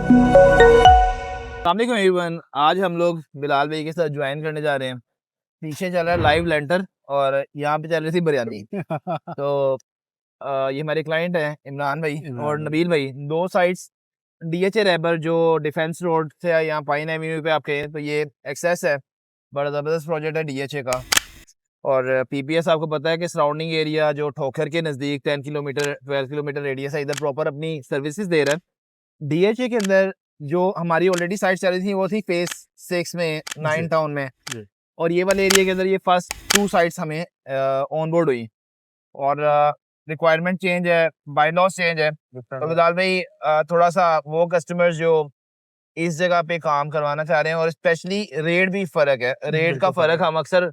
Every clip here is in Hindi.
अस्सलामुअलैकुम एवरीवन, आज हम लोग बिलाल भाई के साथ ज्वाइन करने जा रहे हैं। पीछे चल रहा है लाइव लेंटर और यहाँ पे चल रही थी बिरयानी। तो ये हमारे क्लाइंट हैं इमरान भाई और नबील भाई, दो साइट्स डीएचए रैबर जो डिफेंस रोड से यहाँ पाइन एवेन्यू पे आपके, तो ये एक्सेस है, बड़ा ज़बरदस्त प्रोजेक्ट है डीएचए का। और पीपीएस आपको पता है कि सराउंडिंग एरिया जो ठोकर के नज़दीक 10 किलोमीटर 12 किलोमीटर रेडियस है, इधर प्रॉपर अपनी सर्विसेज दे रहा है। डीएचए के अंदर जो हमारी ऑलरेडी साइट चल रही थी वो थी फेज 6 में 9 टाउन में, और ये वाले एरिया के अंदर ये फर्स्ट 2 साइट्स हमें ऑन बोर्ड हुई। और रिक्वायरमेंट चेंज है, बाय लॉ चेंज है। तो बिलाल भाई थोड़ा सा वो कस्टमर्स जो इस जगह पे काम करवाना चाह रहे हैं, और स्पेशली रेट भी फ़र्क है, रेट का फ़र्क हम अक्सर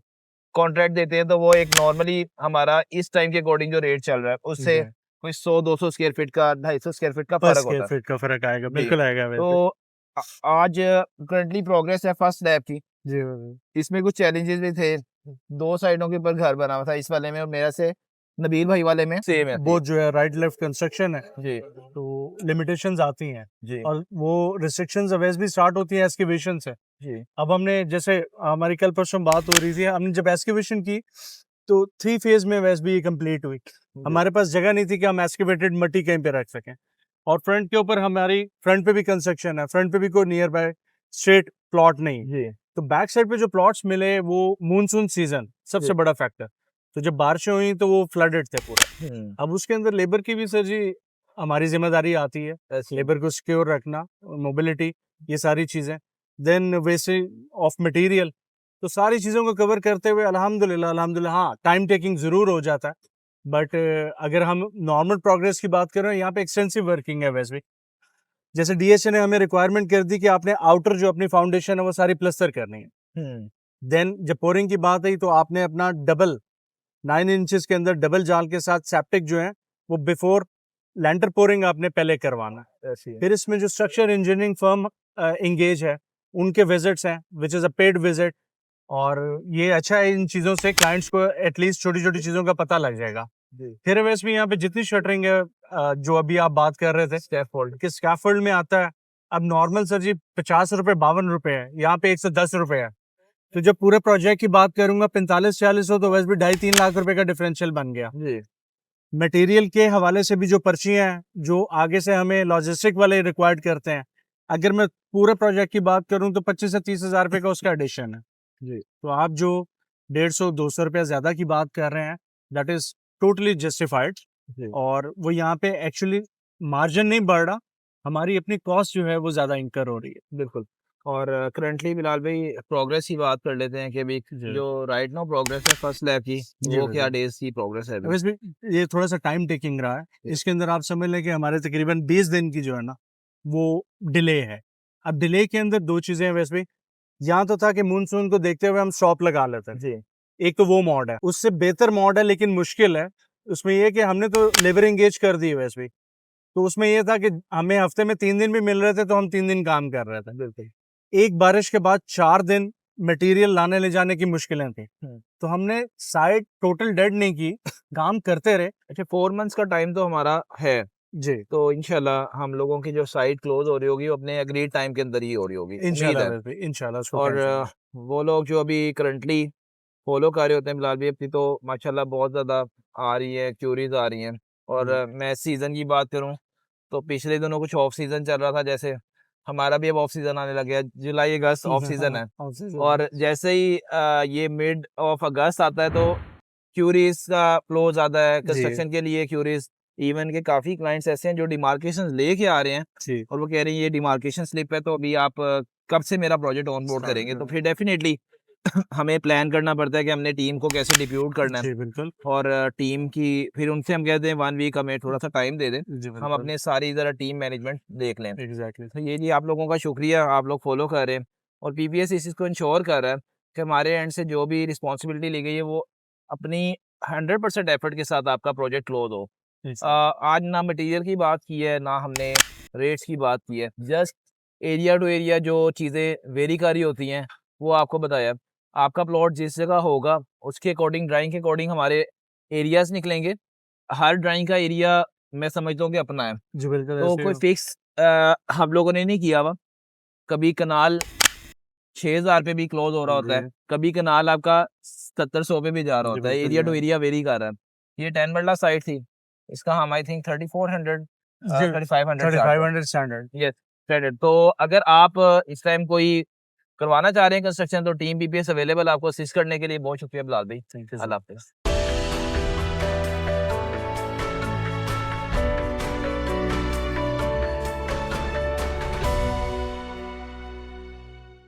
कॉन्ट्रैक्ट देते हैं तो वो एक नॉर्मली हमारा इस टाइम के अकॉर्डिंग जो रेट चल रहा है उससे कोई 100-200 स्क्वायर फीट का 250 स्क्वायर फीट का पर फ़र्क स्क्वायर होता है। फीट का फ़र्क आएगा, जी। बिल्कुल आएगा वैसे। तो आज करंटली प्रोग्रेस है फर्स्ट स्लैब की। जी, इसमें कुछ चैलेंजेस भी थे, 2 साइडों के ऊपर घर बना हुआ था, इस वाले में और मेरा से नबील भाई वाले में सेम है। बोथ जो है राइट लेफ्ट कंस्ट्रक्शन है, जी, तो लिमिटेशंस आती हैं जी, और वो रिस्ट्रिक्शंस अवेज भी स्टार्ट होती हैं एक्सकेवेशन से। जी, अब हमने जैसे हमारी कल परसों बात हो रही थी, हमने जब एक्सकेवेशन की तो 3 फेज़ में वैसे भी कंप्लीट हुई। हमारे पास जगह नहीं थी कि हम एक्सकेवेटेड मट्टी कहीं पे रख सकें, और फ्रंट के ऊपर हमारी फ्रंट पे भी कंस्ट्रक्शन है, फ्रंट पे भी कोई नियर बाय स्ट्रेट प्लॉट नहीं। जी, तो बैक साइड पे जो प्लॉट्स मिले वो मानसून सीजन सबसे जी। बड़ा फैक्टर। तो जब बारिशें हुई तो वो फ्लडेड थे पूरा। अब उसके अंदर लेबर की भी सर जी हमारी जिम्मेदारी आती है, ऐसे लेबर को सिक्योर रखना, मोबिलिटी, ये सारी चीज़ें। देन वेस्टेज ऑफ मटेरियल, तो सारी चीज़ों को कवर करते हुए अल्हम्दुलिल्लाह हाँ, टाइम टेकिंग ज़रूर हो जाता है। बट अगर हम नॉर्मल प्रोग्रेस की बात करें, यहाँ पे एक्सटेंसिव वर्किंग है वैसे भी। जैसे डीएचए ने हमें रिक्वायरमेंट कर दी कि आपने आउटर जो अपनी फाउंडेशन है वो सारी प्लस्तर करनी है। देन जब पोरिंग की बात आई तो आपने अपना डबल 9 इंचेस के अंदर डबल जाल के साथ सेप्टिक जो है वो बिफोर लैंटर पोरिंग आपने पहले करवाना है। फिर इसमें जो स्ट्रक्चर इंजीनियरिंग फर्म इंगेज है, उनके विजिट्स हैं, which is a paid visit. और ये अच्छा है, इन चीज़ों से क्लाइंट्स को एटलीस्ट छोटी-छोटी चीज़ों का पता लग जाएगा। फिर वैसे भी यहाँ पे जितनी शटरिंग है, जो अभी आप बात कर रहे थे स्कैफोल्ड, कि स्कैफोल्ड में आता है, अब नॉर्मल सर जी 50 रुपए 52 रुपए है, यहाँ पे 110 रुपए है। तो जब पूरे प्रोजेक्ट की बात करूंगा 45-40 हो, तो वैसे भी 2.5-3 लाख रुपए का डिफरेंशियल बन गया। जी, मटेरियल के हवाले से भी जो पर्चियां हैं, जो आगे से हमें लॉजिस्टिक वाले रिक्वायर्ड करते हैं, अगर मैं पूरे प्रोजेक्ट की बात करूं तो 25 से 30 हजार रुपए का उसका एडिशन है। जी, तो आप जो 150-200 रुपया ज़्यादा की बात कर रहे हैं, दैट इज़ टोटली जस्टिफाइड। जी, और वो यहाँ पे एक्चुअली मार्जिन नहीं बढ़ रहा, हमारी अपनी कॉस्ट जो है वो ज़्यादा इंकर हो रही है। बिल्कुल। और करंटली बिलाल भाई प्रोग्रेस की बात कर लेते हैं कि अभी जी, जो राइट नाउ प्रोग्रेस है फर्स्ट लैब की, जी वो क्या बिल्कुल। डेज़ की प्रोग्रेस है अभी? वैसे भी ये थोड़ा-सा टाइम टेकिंग रहा है। जी, इसके अंदर आप समझ लें कि हमारे तकरीबन 20 दिन की जो है ना, वो डिले है। अब डिले के अंदर 2 चीज़ें हैं वैसे भी, यहाँ तो था कि मानसून को देखते हुए हम स्टॉप लगा लेते हैं। जी, एक तो वो मॉड है, उससे बेहतर मॉड है लेकिन मुश्किल है। उसमें ये है कि हमने तो लेबर एंगेज कर दी है वैसे भी। तो उसमें ये था कि हमें हफ्ते में 3 दिन भी मिल रहे थे तो हम 3 दिन काम कर रहे थे। बिल्कुल। एक बारिश के बाद 4 दिन मटेरियल लाने ले जाने की मुश्किलें थी। हुँ। तो हमने साइट टोटल डेड नहीं की, काम करते रहे। अच्छा, 4 मंथ्स का टाइम तो हमारा है, जी, तो इंशाल्लाह हम लोगों की जो साइट क्लोज़ हो रही होगी वो अपने एग्रीड टाइम के अंदर ही हो रही होगी, उम्मीद इंशाल्लाह है। वैसे भी, इंशाल्लाह उसको और टेंशन नहीं। वो लोग जो अभी करंटली फॉलो कर रहे होते हैं बिलाल भाई, अपनी तो माशाल्लाह बहुत ज़्यादा आ रही है, क्यूरीज़ आ रही हैं। और जी। मैं सीज़न की बात करूँ तो पिछले दिनों कुछ ऑफ सीज़न चल रहा था, जैसे हमारा भी अब ऑफ सीज़न आने लग गया, जुलाई अगस्त ऑफ सीज़न है। ऑफ सीजन है। और जैसे ही ये मिड ऑफ अगस्त आता है तो क्यूरीज़ का फ्लो ज़्यादा है, जी, कंस्ट्रक्शन के लिए क्यूरीज़, इवन के काफ़ी क्लाइंट्स ऐसे हैं जो डिमार्केशंस लेके आ रहे हैं जी। और वो कह रहे हैं ये डिमार्केशन स्लिप है, तो अभी आप कब से मेरा प्रोजेक्ट ऑन बोर्ड स्टार्ट करेंगे? तो करें। फिर डेफ़िनेटली हमें प्लान करना पड़ता है कि हमने टीम को कैसे डिप्यूट करना है। जी, बिल्कुल। और टीम की फिर उनसे हम कहते हैं 1 वीक हमें थोड़ा-सा टाइम दे दें, जी, हम बिल्कुल। अपने सारी ज़रा टीम मैनेजमेंट देख लें। एग्ज़ैक्टली। तो ये जी आप लोगों का शुक्रिया, आप लोग फ़ॉलो कर रहे हैं और पीपीएस इस चीज़ को इंश्योर कर रहा है कि हमारे एंड से जो भी रिस्पॉन्सिबिलिटी ली गई है वो अपनी 100% एफर्ट के साथ आपका प्रोजेक्ट क्लोज़ हो। आज ना मटेरियल की बात की है, ना हमने रेट्स की बात की है, जस्ट एरिया टू एरिया जो चीज़ें वेरी कर रही होती हैं, वो आपको बताया। आपका प्लॉट जिस जगह होगा, उसके अकॉर्डिंग ड्राइंग के अकॉर्डिंग हमारे एरियाज़ निकलेंगे। हर ड्राइंग का एरिया मैं समझता हूँ कि अपना है। जी, बिल्कुल तो ऐसे कोई फिक्स हम लोगों ने नहीं किया हुआ। कभी कनाल 6000 पे भी क्लोज हो रहा होता है, जी। कभी कनाल आपका 7700 पे भी जा रहा जी, होता है, बिल्कुल एरिया टू यार। एरिया वेरी कर रहा है। ये 10 मरला साइट थी, इसका हम आई थिंक 3400 जी, 3500 चार्ज 3500 स्टैंडर्ड। Yes credit. तो अगर आप इस टाइम कोई करवाना चाह रहे हैं कंस्ट्रक्शन, तो टीम बीपीएस अवेलेबल आपको असिस्ट करने के लिए। बहुत शुक्रिया बिलाल भाई, थैंक यू अल्लाह सर। हाफिज़।